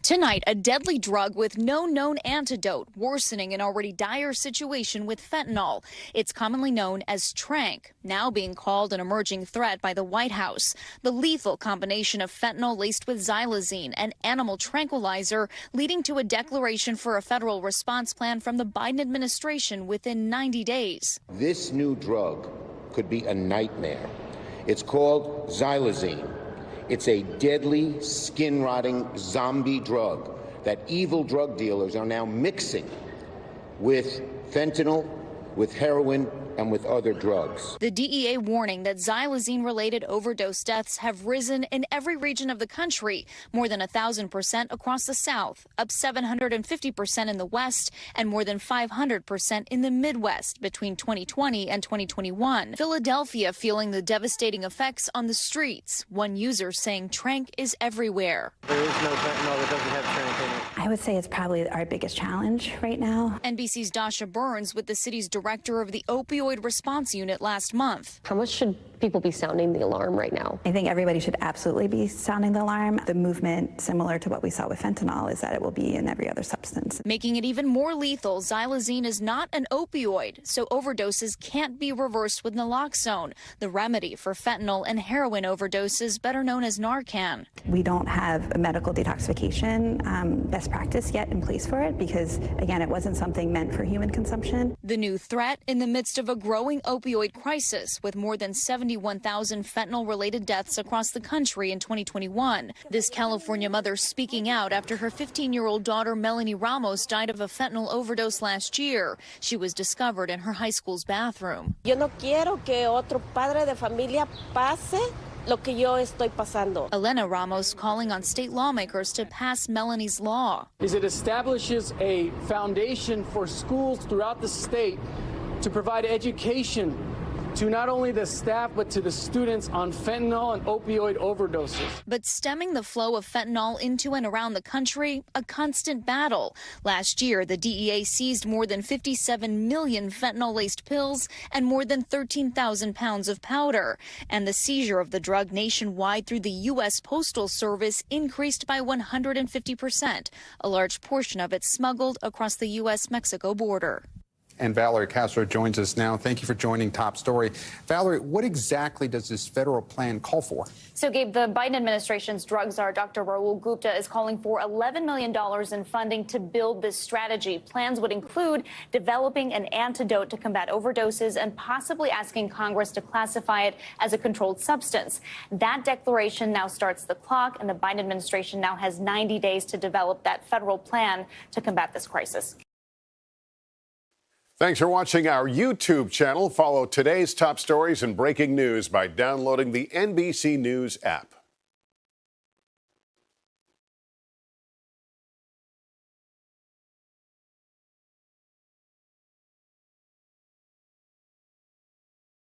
Tonight, a deadly drug with no known antidote, worsening an already dire situation with fentanyl. It's commonly known as Tranq, now being called an emerging threat by the White House. The lethal combination of fentanyl laced with xylazine, an animal tranquilizer, leading to a declaration for a federal response plan from the Biden administration within 90 days. This new drug could be a nightmare. It's called xylazine. It's a deadly, skin-rotting zombie drug that evil drug dealers are now mixing with fentanyl, with heroin, and with other drugs. The DEA warning that xylazine-related overdose deaths have risen in every region of the country, more than 1,000% across the South, up 750% in the West, and more than 500% in the Midwest between 2020 and 2021. Philadelphia feeling the devastating effects on the streets. One user saying Tranq is everywhere. There is no fentanyl that doesn't have Tranq in it. I would say it's probably our biggest challenge right now. NBC's Dasha Burns with the city's director of the opioid response unit last month. How much should people be sounding the alarm right now? I think everybody should absolutely be sounding the alarm. The movement, similar to what we saw with fentanyl, is that it will be in every other substance. Making it even more lethal, xylazine is not an opioid, so overdoses can't be reversed with naloxone, the remedy for fentanyl and heroin overdoses, better known as Narcan. We don't have a medical detoxification best practice yet in place for it because, again, it wasn't something meant for human consumption. The new threat in the midst of a growing opioid crisis with more than 71,000 fentanyl-related deaths across the country in 2021. This California mother speaking out after her 15-year-old daughter Melanie Ramos died of a fentanyl overdose last year. She was discovered in her high school's bathroom. Yo no quiero que otro padre de familia pase lo que yo estoy pasando. Elena Ramos calling on state lawmakers to pass Melanie's law. It establishes a foundation for schools throughout the state to provide education to not only the staff but to the students on fentanyl and opioid overdoses. But stemming the flow of fentanyl into and around the country, a constant battle. Last year, the DEA seized more than 57 million fentanyl-laced pills and more than 13,000 pounds of powder. And the seizure of the drug nationwide through the U.S. Postal Service increased by 150%, a large portion of it smuggled across the U.S.-Mexico border. And Valerie Castro joins us now. Thank you for joining Top Story. Valerie, what exactly does this federal plan call for? So, Gabe, the Biden administration's drug czar, Dr. Rahul Gupta, is calling for $11 million in funding to build this strategy. Plans would include developing an antidote to combat overdoses and possibly asking Congress to classify it as a controlled substance. That declaration now starts the clock, and the Biden administration now has 90 days to develop that federal plan to combat this crisis. Thanks for watching our YouTube channel. Follow today's top stories and breaking news by downloading the NBC News app.